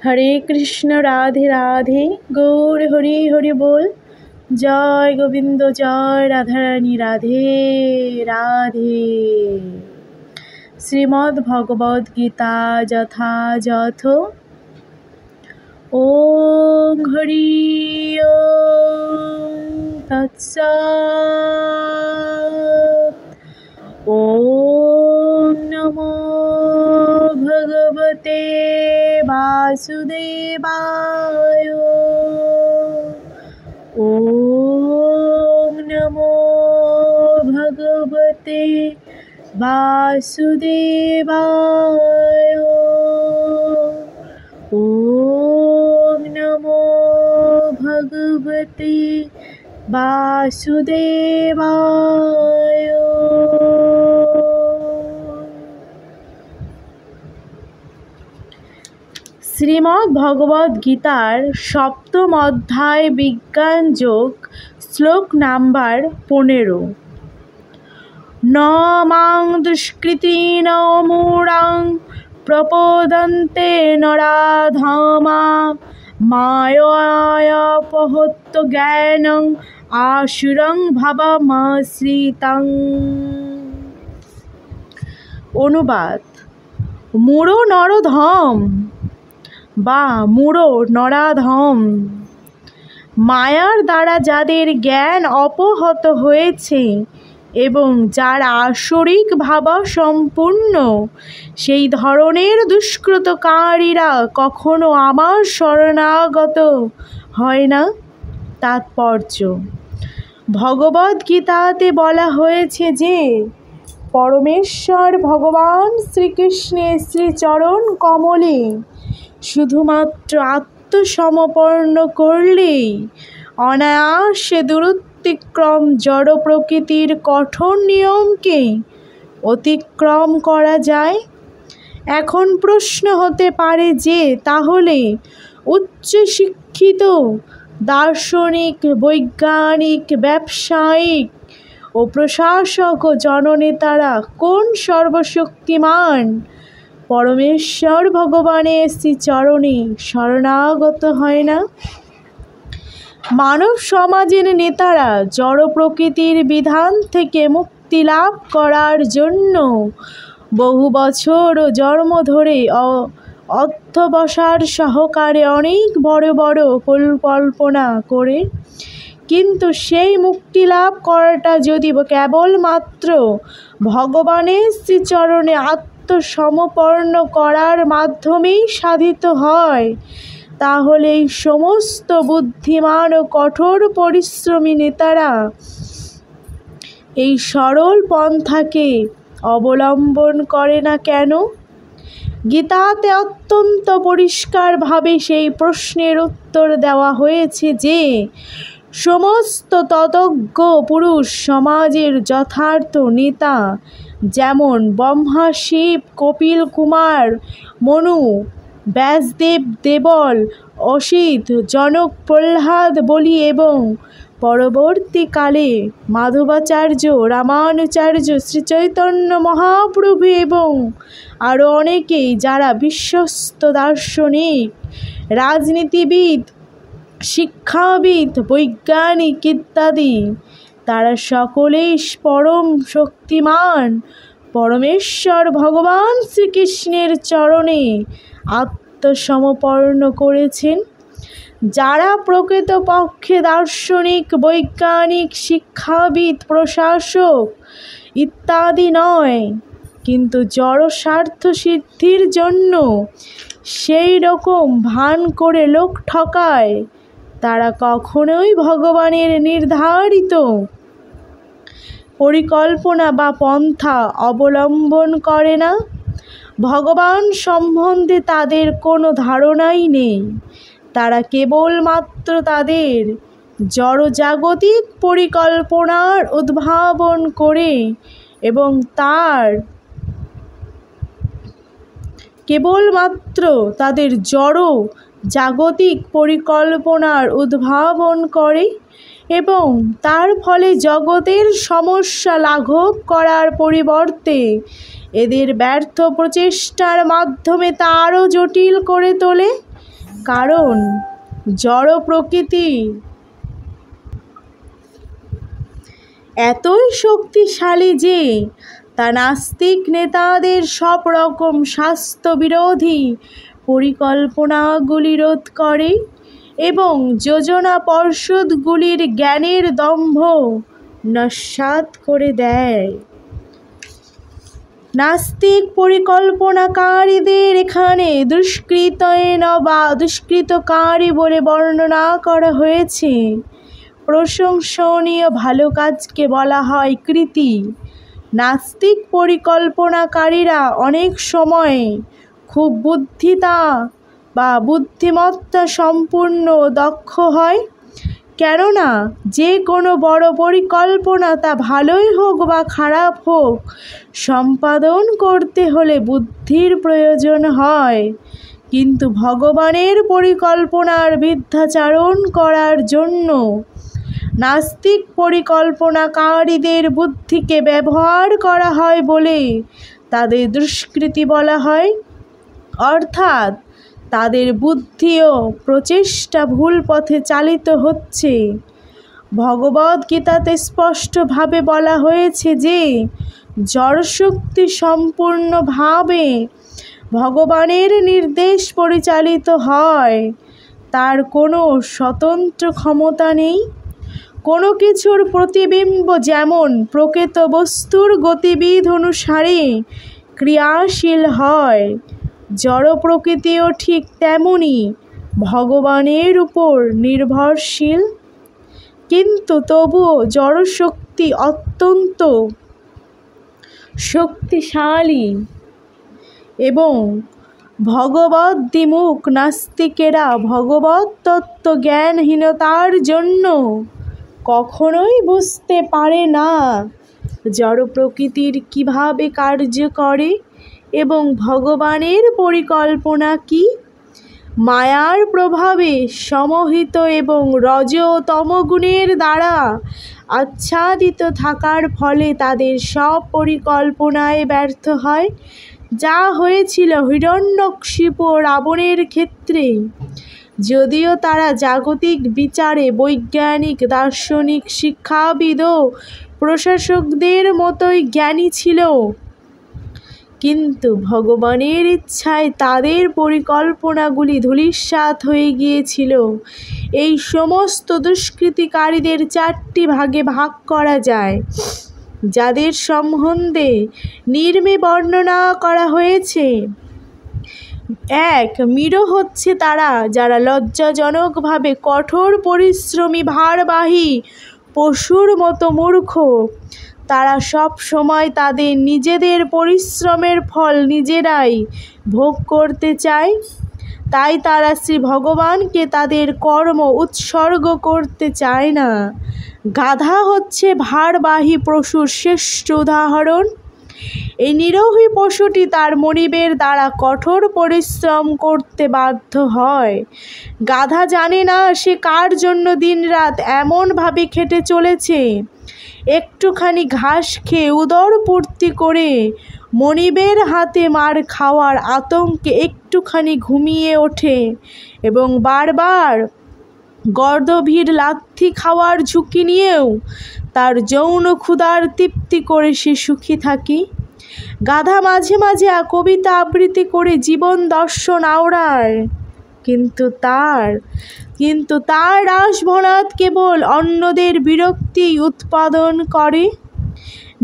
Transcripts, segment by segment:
হরে কৃষ্ণ রাধে রাধে গৌর হরি হরি বল। জয় গোবিন্দ জয় রাধারানী রাধে রাধে। শ্রীমদ্ ভগবদ গীতা যথাযথ। ওম হরি ওম তৎসৎ। ওম নমো ভগবতে বাসুদেবায়। ওম নমো ভগবতে বাসুদেবায়। ওম নমো ভগবতে বাসুদেবায়। শ্রীমদ্ ভগবদ গীতার সপ্তম অধ্যায় বিজ্ঞান যোগ, শ্লোক নাম্বার 15। ন মাং দুষ্কৃতিন মূঢ়াং প্রপদন্তে নরাধমা মায়াপহৃত জ্ঞানং আসুরং ভাবমাশ্রিতং। অনুবাদ: মূঢ় নরধম বা মূঢ় নরাধম, মায়ার দ্বারা যাদের জ্ঞান অপহত হয়েছে এবং যারা আসরিক ভাবাসম্পূর্ণ, সেই ধরনের দুষ্কৃতকারীরা কখনো আমার শরণাগত হয় না। তাৎপর্য: ভগবদ্গীতাতে বলা হয়েছে যে পরমেশ্বর ভগবান শ্রীকৃষ্ণের শ্রীচরণ কমলে শুধুমাত্র আত্মসমর্পণ করলেই অনায়াসে দুরতিক্রম জড় প্রকৃতির কঠোর নিয়মকে অতিক্রম করা যায়। এখন প্রশ্ন হতে পারে যে তাহলে উচ্চশিক্ষিত দার্শনিক, বৈজ্ঞানিক, ব্যবসায়িক ও প্রশাসক ও জননেতারা কোন সর্বশক্তিমান পরমেশ্বর ভগবানের শ্রীচরণে শরণাগত হয় না? মানব সমাজের নেতারা জড় প্রকৃতির বিধান থেকে মুক্তি লাভ করার জন্য বহু বছর ও জন্ম ধরে অধ্যবসায় সহকারে অনেক বড় বড় পরিকল্পনা করে, কিন্তু সেই মুক্তি লাভ করাটা যদি কেবলমাত্র ভগবানের শ্রীচরণে আত্মসমর্পণ করার মাধ্যমেই সাধিত হয়, তাহলে এই সমস্ত বুদ্ধিমান ও কঠোর পরিশ্রমী নেতারা এই সরল পন্থাকে অবলম্বন করে না কেন? গীতাতে অত্যন্ত পরিষ্কারভাবে সেই প্রশ্নের উত্তর দেওয়া হয়েছে যে সমস্ত ততজ্ঞ পুরুষ সমাজের যথার্থ নেতা, যেমন ব্রহ্মা, শিব, কপিল কুমার, মনু, ব্যাসদেব, দেবল, অসিত, জনক, প্রহ্লাদ, বলি এবং পরবর্তীকালে মাধবাচার্য, রামানুচার্য, শ্রীচৈতন্য মহাপ্রভু এবং আরও অনেকেই, যারা বিশ্বস্ত দার্শনিক, রাজনীতিবিদ, শিক্ষাবিদ, বৈজ্ঞানিক ইত্যাদি, তারা সকলেই পরম শক্তিমান পরমেশ্বর ভগবান শ্রীকৃষ্ণের চরণে আত্মসমর্পণ করেছেন। যারা প্রকৃতপক্ষে দার্শনিক, বৈজ্ঞানিক, শিক্ষাবিদ, প্রশাসক ইত্যাদি নয়, কিন্তু জড় স্বার্থ সিদ্ধির জন্য সেই রকম ভান করে লোক ঠকায়, তারা কখনোই ভগবানের নির্ধারিত পরিকল্পনা বা পন্থা অবলম্বন করে না। ভগবান সম্বন্ধে তাদের কোনো ধারণাই নেই। তারা কেবলমাত্র তাদের জড়জাগতিক পরিকল্পনার উদ্ভাবন করে এবং তার কেবলমাত্র তাদের জড় জাগতিক পরিকল্পনার উদ্ভাবন করে এবং তার ফলে জগতের সমস্যা লাঘব করার পরিবর্তে এদের ব্যর্থ প্রচেষ্টার মাধ্যমে তা আরও জটিল করে তোলে। কারণ জড় প্রকৃতি এতই শক্তিশালী যে তা নাস্তিক নেতাদের সব রকম স্বাস্থ্য বিরোধী পরিকল্পনাগুলি রোধ করে এবং যোজনা পর্ষদগুলির জ্ঞানের দম্ভ নস্যাৎ করে দেয়। নাস্তিক পরিকল্পনাকারীদের এখানে দুষ্কৃতয়ন বা দুষ্কৃতকারী বলে বর্ণনা করা হয়েছে। প্রশংসনীয় ভালো কাজকে বলা হয় কৃতী। নাস্তিক পরিকল্পনাকারীরা অনেক সময় খুব বুদ্ধিমত্তা সম্পূর্ণ দক্ষ হয়, কেননা যে কোনো বড় পরিকল্পনা তা ভালোই হোক বা খারাপ হোক সম্পাদন করতে হলে বুদ্ধির প্রয়োজন হয়। কিন্তু ভগবানের পরিকল্পনার মিথ্যাচারণ করার জন্য নাস্তিক পরিকল্পনাকারীদের বুদ্ধিকে ব্যবহার করা হয় বলে তাদের দুষ্কৃতী বলা হয়, অর্থাৎ তাদের বুদ্ধি ও প্রচেষ্টা ভুল পথে চালিত হচ্ছে। ভগবদ্গীতাতে স্পষ্টভাবে বলা হয়েছে যে জড়শক্তি সম্পূর্ণভাবে ভগবানের নির্দেশ পরিচালিত হয়, তার কোনো স্বতন্ত্র ক্ষমতা নেই। কোনো কিছুর প্রতিবিম্ব যেমন প্রকৃত বস্তুর গতিবিধ অনুসারে ক্রিয়াশীল হয়, জড় প্রকৃতিও ঠিক তেমনি ভগবানের উপর নির্ভরশীল। কিন্তু তবুও জড়শক্তি অত্যন্ত শক্তিশালী এবং ভগবদ্বিমুখ নাস্তিকেরা ভগবত তত্ত্ব জ্ঞানহীনতার জন্য কখনোই বুঝতে পারে না জড় প্রকৃতির কিভাবে কার্য করে এবং ভগবানের পরিকল্পনা কি। মায়ার প্রভাবে সমোহিত এবং রজ ও তমগুণের দ্বারা আচ্ছাদিত থাকার ফলে তাদের সব পরিকল্পনায় ব্যর্থ হয়, যা হয়েছিল হিরণ্যকশিপু ও রাবণের ক্ষেত্রে। যদিও তারা জাগতিক বিচারে বৈজ্ঞানিক, দার্শনিক, শিক্ষাবিদ ও প্রশাসকদের মতোই জ্ঞানী ছিল, কিন্তু ভগবানের ইচ্ছায় তাদের পরিকল্পনাগুলি ধূলিসাৎ হয়ে গিয়েছিল। এই সমস্ত দুষ্কৃতিকারীদের 4টি ভাগে ভাগ করা যায়, যাদের সম্বন্ধে নিম্নে বর্ণনা করা হয়েছে। 1. মীর হচ্ছে তারা যারা লজ্জাজনকভাবে কঠোর পরিশ্রমী ভারবাহী পশুর মতো মূর্খ। তারা সব সময় তাদের নিজেদের পরিশ্রমের ফল নিজেরাই ভোগ করতে চায়, তাই তারা শ্রী ভগবানকে তাদের কর্ম উৎসর্গ করতে চায় না। গাধা হচ্ছে ভারবাহী পশুর শ্রেষ্ঠ উদাহরণ। এই নিরীহ পশুটি তার মনিবের দ্বারা কঠোর পরিশ্রম করতে বাধ্য হয়। গাধা জানে না সে কার জন্য দিনরাত এমনভাবে খেটে চলেছে। একটুখানি ঘাস খেয়ে উদর পূর্তি করে মনিবের হাতে মার খাওয়ার আতঙ্কে একটুখানি ঘুমিয়ে ওঠে এবং বারবার গর্দভীর লাথি খাওয়ার ঝুঁকি নিয়েও তার যৌন ক্ষুধার তৃপ্তি করে সে সুখী থাকে। গাধা মাঝে মাঝে কবিতা আবৃত্তি করে জীবন দর্শন আওড়ায়, কিন্তু তার রাসভোনাদ কেবল অন্যদের বিরক্তি উৎপাদন করে।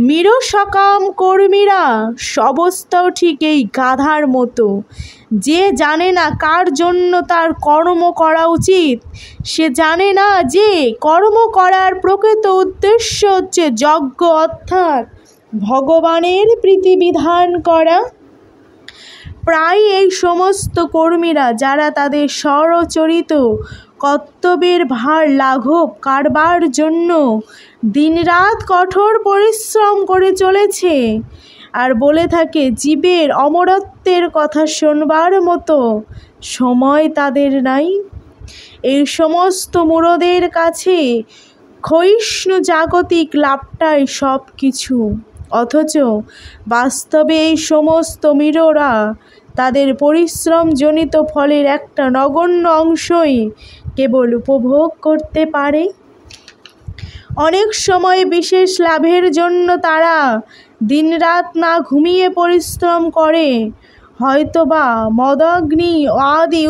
মীর সকাম কর্মীরা অবস্থাও ঠিক এই গাধার মতো। যে জানে না কার জন্য তার কর্ম করা উচিত, সে জানে না যে কর্ম করার প্রকৃত উদ্দেশ্য হচ্ছে যজ্ঞ, অর্থাৎ ভগবানের প্রীতিবিধান করা। প্রায় এই সমস্ত কর্মীরা যারা তাদের স্বরচিত কর্তব্যের ভার লাঘব করবার জন্য দিনরাত কঠোর পরিশ্রম করে চলেছে আর বলে থাকে জীবের অমরত্বের কথা শোনবার মতো সময় তাদের নাই। এই সমস্ত মূঢ়দের কাছে ক্ষয়িষ্ণু জাগতিক লাভটাই সব কিছু, অথচ বাস্তবে এই সমস্ত মীররা তাদের পরিশ্রমজনিত ফলের একটা নগণ্য অংশই কেবল উপভোগ করতে পারে। অনেক সময় বিশেষ লাভের জন্য তারা দিনরাত না ঘুমিয়ে পরিশ্রম করে, হয়তোবা মদাগ্নি আদি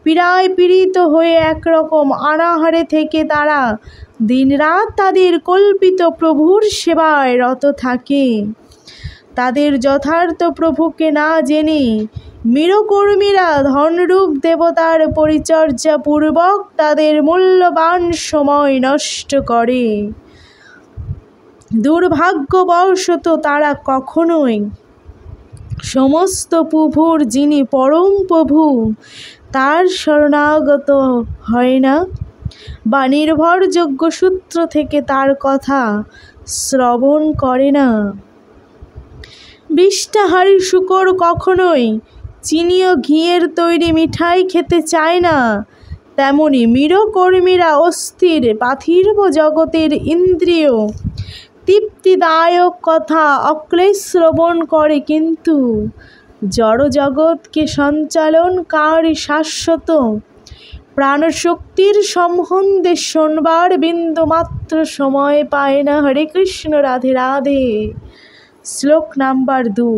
পীড়ায় পীড়িত হয়ে একরকম অনাহারে থেকে তারা দিনরাত তাদের কল্পিত প্রভুর সেবায় রত থাকে। তাদের যথার্থ প্রভুকে না জেনে মীরকর্মীরা ধনরূপ দেবতার পরিচর্যা পূর্বক তাদের মূল্যবান সময় নষ্ট করে। দুর্ভাগ্যবশত তারা কখনোই সমস্ত প্রভুর যিনি পরম প্রভু তার শরণাগত হয় না বা নির্ভরযোগ্য সূত্র থেকে তার কথা শ্রবণ করে না। বিষ্ঠাহারী শূকর কখনোই চিনি ও ঘিয়ের তৈরি মিঠাই খেতে চায় না, তেমনি মীরকর্মীরা অস্থির পার্থিব জগতের ইন্দ্রিয় তৃপ্তিদায়ক কথা অক্লেশ শ্রবণ করে, কিন্তু জড়জগৎকে সঞ্চালনকারী শাশ্বত প্রাণশক্তির সম্বন্ধে শোনবার বিন্দুমাত্র সময় পায় না। হরে কৃষ্ণ, রাধে রাধে। শ্লোক নাম্বার 2।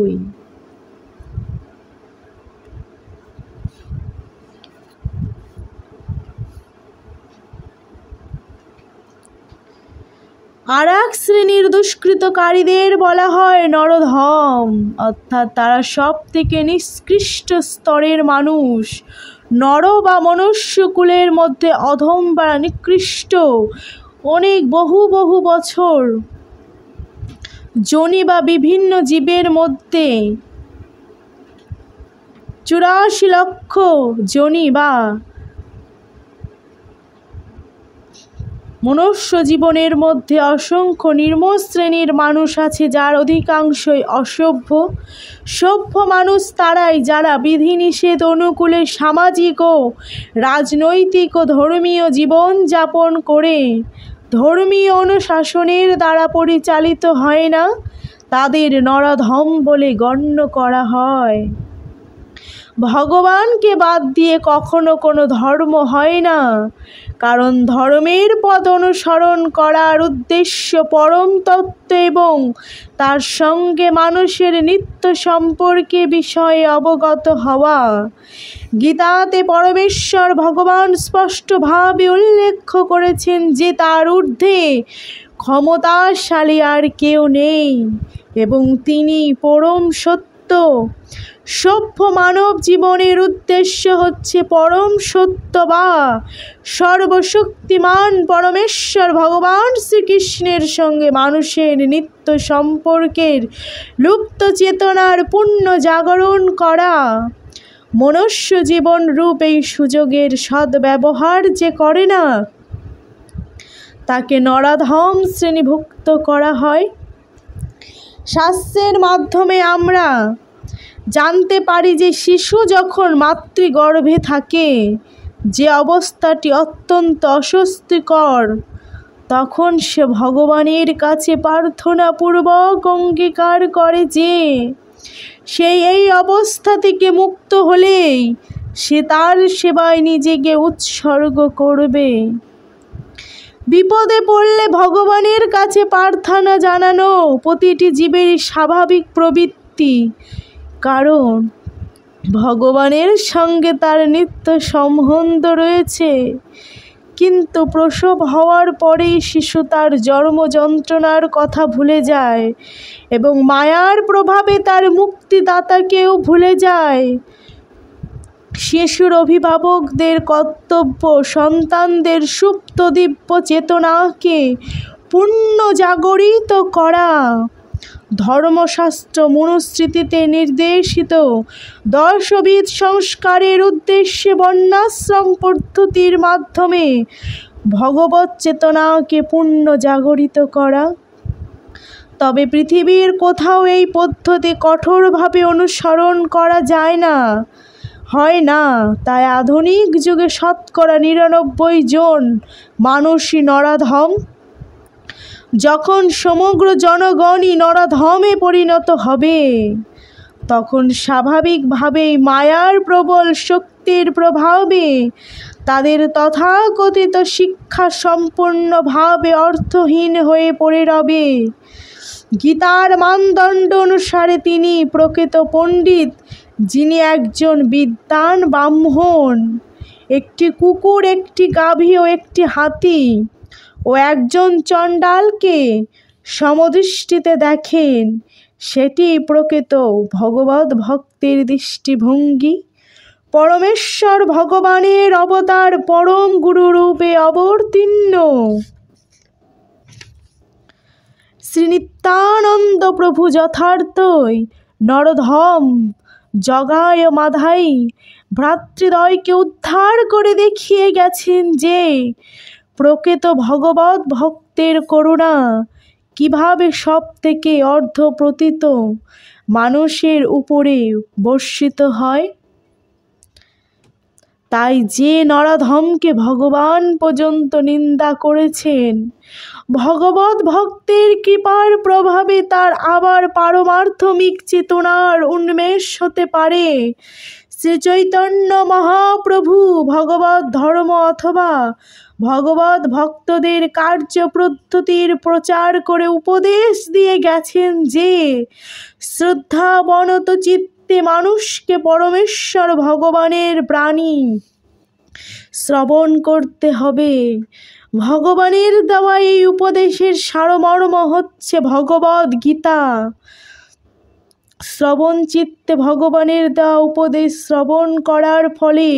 আর এক শ্রেণীর দুষ্কৃতকারীদের বলা হয় নরধম, অর্থাৎ তারা সব থেকে নিকৃষ্ট স্তরের মানুষ। নর বা মনুষ্যকুলের মধ্যে অধম বা নিকৃষ্ট অনেক বহু বছর যোনি বা বিভিন্ন জীবের মধ্যে 84 লক্ষ যোনি বা মনুষ্য জীবনের মধ্যে অসংখ্য নিম্ন শ্রেণীর মানুষ আছে, যার অধিকাংশই অসভ্য। সভ্য মানুষ তারাই যারা বিধিনিষেধ অনুকূলে সামাজিক ও রাজনৈতিক ও ধর্মীয় জীবন যাপন করে ধর্মীয় অনুশাসনের দ্বারা পরিচালিত হয় না, তাদের নরধম বলে গণ্য করা হয়। ভগবানকে বাদ দিয়ে কখনো কোনো ধর্ম হয় না, কারণ ধর্মের পথ অনুসরণ করার উদ্দেশ্য পরম তত্ত্ব এবং তার সঙ্গে মানুষের নিত্য সম্পর্কে বিষয়ে অবগত হওয়া। গীতাতে পরমেশ্বর ভগবান স্পষ্টভাবে উল্লেখ করেছেন যে তার ঊর্ধ্বে ক্ষমতাশালী আর কেউ নেই এবং তিনি পরম সত্য। সভ্য মানব জীবনের উদ্দেশ্য হচ্ছে পরম সত্য বা সর্বশক্তিমান পরমেশ্বর ভগবান শ্রীকৃষ্ণের সঙ্গে মানুষের নিত্য সম্পর্কের লুপ্ত চেতনার পূর্ণ জাগরণ করা। মনুষ্য জীবন রূপ এই সুযোগের সদ্ব্যবহার যে করে না, তাকে নরাধম শ্রেণীভুক্ত করা হয়। শাস্ত্রের মাধ্যমে আমরা জানতে পারি যে শিশু যখন মাতৃগর্ভে থাকে, যে অবস্থাটি অত্যন্ত অস্বস্তিকর, তখন সে ভগবানের কাছে প্রার্থনাপূর্বক অঙ্গীকার করে যে এই অবস্থা থেকে মুক্ত হলেই সে তার সেবায় নিজেকে উৎসর্গ করবে। বিপদে পড়লে ভগবানের কাছে প্রার্থনা জানানো প্রতিটি জীবেরই স্বাভাবিক প্রবৃত্তি, কারণ ভগবানের সঙ্গে তার নিত্য সম্বন্ধ রয়েছে। কিন্তু প্রসব হওয়ার পরেই শিশু তার জন্ম যন্ত্রণার কথা ভুলে যায় এবং মায়ার প্রভাবে তার মুক্তিদাতাকেও ভুলে যায়। শিশুর অভিভাবকদের কর্তব্য সন্তানদের সুপ্ত দিব্য চেতনাকে পূর্ণ জাগরিত করা। ধর্মশাস্ত্র মনুস্মৃতিতে নির্দেশিত দর্শবিদ সংস্কারের উদ্দেশ্যে বর্ণাশ্রম পদ্ধতির মাধ্যমে ভগবৎ চেতনাকে পূর্ণ জাগরিত করা। তবে পৃথিবীর কোথাও এই পদ্ধতি কঠোরভাবে অনুসরণ করা হয় না, তাই আধুনিক যুগে শতকরা 99 জন মানুষই নরাধম। যখন সমগ্র জনগণই নরাধমে পরিণত হবে, তখন স্বাভাবিকভাবেই মায়ার প্রবল শক্তির প্রভাবে তাদের তথাকথিত শিক্ষা সম্পূর্ণভাবে অর্থহীন হয়ে পড়ে রবে। গীতার মানদণ্ড অনুসারে তিনি প্রকৃত পণ্ডিত, যিনি একজন বিদ্বান ব্রাহ্মণ, একটি কুকুর, একটি গাভী ও একটি হাতি ও একজন চণ্ডালকে সমদৃষ্টিতে দেখেন। সেটি প্রকৃত ভগবত ভক্তির দৃষ্টিভঙ্গি। পরমেশ্বর ভগবানের অবতার পরম গুরুরূপে অবতীর্ণ শ্রী নিত্যানন্দ প্রভু যথার্থই নরধম জগায় মাধাই ভ্রাতৃদ্বয়কে উদ্ধার করে দেখিয়ে গেছেন যে প্রকৃত ভগবত ভক্তের করুণা কিভাবে সব থেকে অর্ধপ্রতীত মানুষের উপরে বর্ষিত হয়। তাই যে নরধমকে ভগবান পর্যন্ত নিন্দা করেছেন, ভগবত ভক্তের কৃপার প্রভাবে তার আবার পারমার্থমিক চেতনার উন্মেষ হতে পারে। শ্রী চৈতন্য মহাপ্রভু ভগবত ধর্ম অথবা ভগবত ভক্তদের কার্য পদ্ধতির প্রচার করে উপদেশ দিয়ে গেছেন যে শ্রদ্ধাবনত চিত্তে মানুষকে পরমেশ্বর ভগবানের বাণী শ্রবণ করতে হবে। ভগবানের দেওয়া এই উপদেশের সারমর্ম হচ্ছে ভগবদ গীতা। শ্রবণ চিত্তে ভগবানের দেওয়া উপদেশ শ্রবণ করার ফলে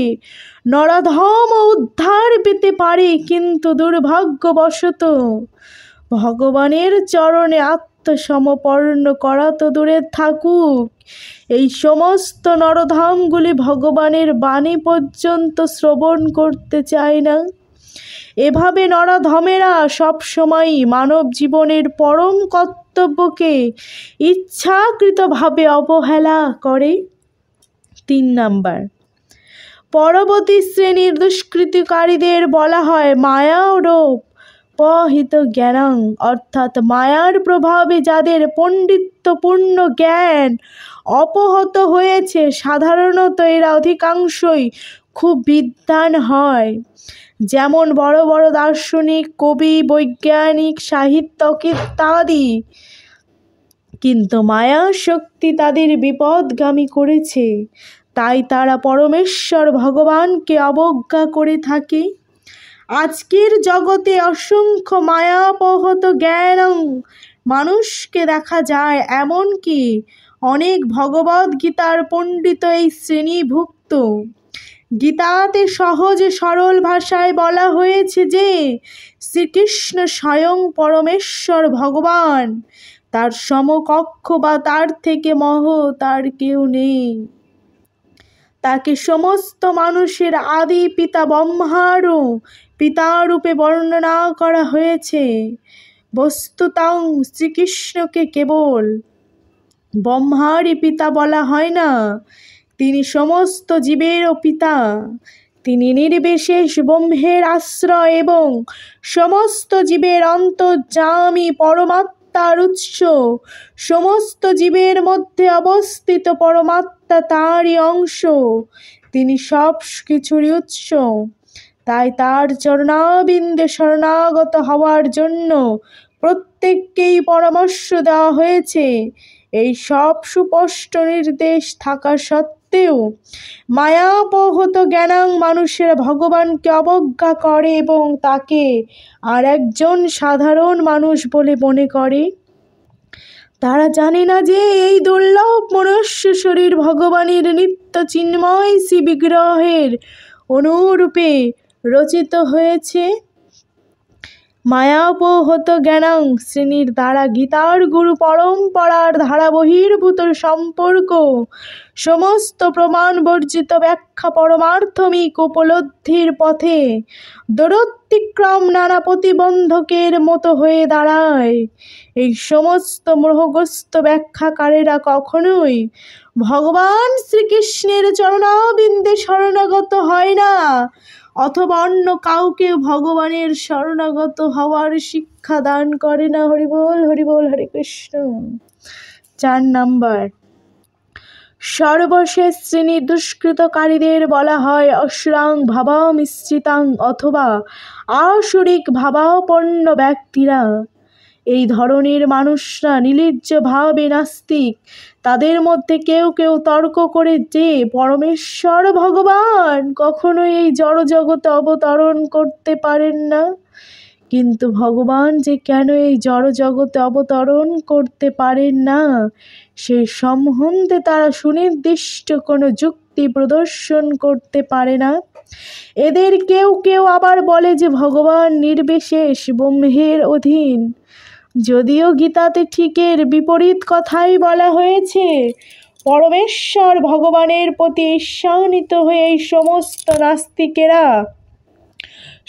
নরধম উদ্ধার পেতে পারে, কিন্তু দুর্ভাগ্যবশত ভগবানের চরণে আত্মসমর্পণ করা তো দূরে থাকুক, এই সমস্ত নরধামগুলি ভগবানের বাণী পর্যন্ত শ্রবণ করতে চায় না। এভাবে নরধমেরা সবসময়ই মানব জীবনের পরম কর্তব্যকে ইচ্ছাকৃতভাবে অবহেলা করে। 3 নাম্বার, পরবর্তী শ্রেণীর দুষ্কৃতিকারীদের বলা হয় মায়ারূপ পহিত জ্ঞানং, অর্থাৎ মায়ার প্রভাবে যাদের পণ্ডিত্যপূর্ণ জ্ঞান অপহত হয়েছে। সাধারণত এরা অধিকাংশই খুব বিদ্বান হয়, যেমন বড় বড় দার্শনিক, কবি, বৈজ্ঞানিক, সাহিত্যক ইত্যাদি। কিন্তু মায়া শক্তি তাদের বিপদগামী করেছে, তাই তারা পরমেশ্বর ভগবানকে অবজ্ঞা করে থাকে। আজকের জগতে অসংখ্য মায়াপহত জ্ঞানং মানুষকে দেখা যায়, এমনকি অনেক ভগবদ গীতার পণ্ডিত এই শ্রেণীভুক্ত। গীতাতে সহজে সরল ভাষায় বলা হয়েছে যে শ্রীকৃষ্ণ স্বয়ং পরমেশ্বর ভগবান, তার সমকক্ষ বা তার থেকে মহৎ আর কেউ নেই। তাকে সমস্ত মানুষের আদি পিতা ব্রহ্মারও পিতারূপে বর্ণনা করা হয়েছে। বস্তুতং শ্রীকৃষ্ণকে কেবল ব্রহ্মারই পিতা বলা হয় না, তিনি সমস্ত জীবেরও পিতা। তিনি নির্বিশেষ ব্রহ্মের আশ্রয় এবং সমস্ত জীবের অন্তর্যামী পরমাত্মার উৎস। সমস্ত জীবের মধ্যে অবস্থিত পরমাত্মা তাঁরই অংশ, তিনি সব কিছুরই উৎস। তাই তার চরণাবিন্দে শরণাগত হওয়ার জন্য প্রত্যেককেই পরামর্শ দেওয়া হয়েছে। এই সব সুস্পষ্ট নির্দেশ থাকা সত্ত্বেও মায়াপহত জ্ঞানাং মানুষেরা ভগবানকে অবজ্ঞা করে এবং তাকে আর একজন সাধারণ মানুষ বলে মনে করে। তারা জানে না যে এই দুর্লভ মনুষ্য শরীর ভগবানের নিত্য চিন্ময় শ্রী বিগ্রহের অনুরূপে রচিত হয়েছে। মায়াপহত জ্ঞানাং শ্রেণীর দ্বারা গীতার গুরু পরম্পরার ধারা বহির্ভূত সম্পর্ক, সমস্ত প্রমাণ বর্জিত ব্যাখ্যা পরমার্থমিক উপলব্ধির পথে দূরতিক্রম নানা প্রতিবন্ধকের মতো হয়ে দাঁড়ায়। এই সমস্ত মোহগ্রস্ত ব্যাখ্যাকারেরা কখনোই ভগবান শ্রীকৃষ্ণের চরণাবিন্দে শরণাগত হয় না, অথবা অন্য কাউকে ভগবানের শরণাগত হওয়ার শিক্ষা দান করে না। হরি বল হরি বল, হরে কৃষ্ণ। 4 নাম্বার, সর্বশেষ শ্রেণী দুষ্কৃতকারীদের বলা হয় অসুরাং ভাবামিশ্রিতাং অথবা আসুরিক ভাবাপন্ন ব্যক্তিরা। এই ধরনের মানুষরা নির্লজ্জভাবে নাস্তিক। তাদের মধ্যে কেউ কেউ তর্ক করে যে পরমেশ্বর ভগবান কখনোই এই জড়জগতে অবতরণ করতে পারেন না। কিন্তু ভগবান যে কেন এই জড়জগতে অবতরণ করতে পারেন না সে সম্বন্ধে তারা সুনির্দিষ্ট কোনো যুক্তি প্রদর্শন করতে পারে না। এদের কেউ কেউ আবার বলে যে ভগবান নির্বিশেষ ব্রহ্মের অধীন, যদিও গীতাতে ঠিক এর বিপরীত কথাই বলা হয়েছে। পরমেশ্বর ভগবানের প্রতি ঈর্ষান্বিত হয়ে এই সমস্ত নাস্তিকেরা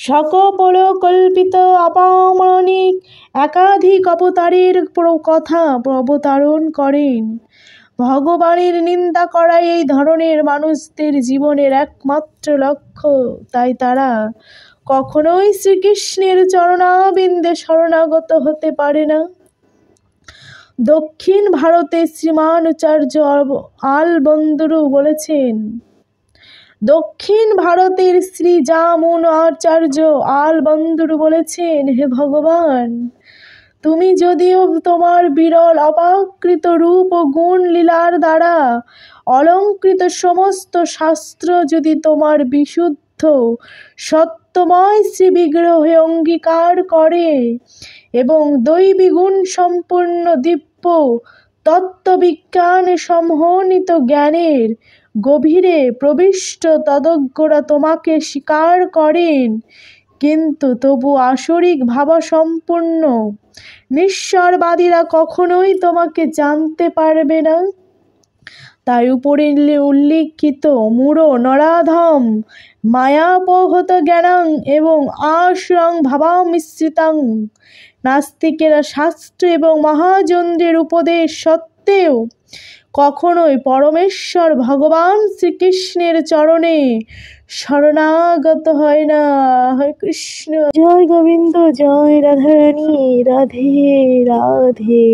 সকলকল্পিত অপ্রামাণিক একাধিক অবতারের কথা অবতারণ করেন। ভগবানের নিন্দা করাই এই ধরনের মানুষদের জীবনের একমাত্র লক্ষ্য। তাই তারা কখনোই শ্রীকৃষ্ণের চরণাবিন্দে শরণাগত হতে পারে না। দক্ষিণ ভারতে শ্রীমানাচার্য আলবন্দরু বলেছেন, দক্ষিণ ভারতের শ্রী যামুনাচার্য আলবন্দরু বলেছেন, হে ভগবান, তুমি যদিও তোমার বিরল অপ্রাকৃত রূপ ও গুণ লীলার দ্বারা অলঙ্কৃত সমস্ত শাস্ত্র যদি তোমার বিশুদ্ধ সত্যময় শ্রীবিগ্রহে অঙ্গীকার করে এবং দৈবী গুণ সম্পূর্ণ দিব্য তত্ত্ববিজ্ঞান সমন্বিত জ্ঞানের গভীরে প্রবিষ্ট তদজ্ঞরা তোমাকে স্বীকার করেন, কিন্তু তবু আসরিক ভাবসম্পন্ন নিঃস্বরবাদীরা কখনোই তোমাকে জানতে পারবে না। তাই উপরে উল্লিখিত মূঢ় নরাধম মায়াপহত জ্ঞানাং এবং আসুরাং ভাবামিশ্রিতাং নাস্তিকেরা শাস্ত্র এবং মহাজনদের উপদেশ সত্ত্বেও কখনোই পরমেশ্বর ভগবান শ্রীকৃষ্ণের চরণে শরণাগত হয় না। হরে কৃষ্ণ। জয় গোবিন্দ, জয় রাধারানী, রাধে রাধে।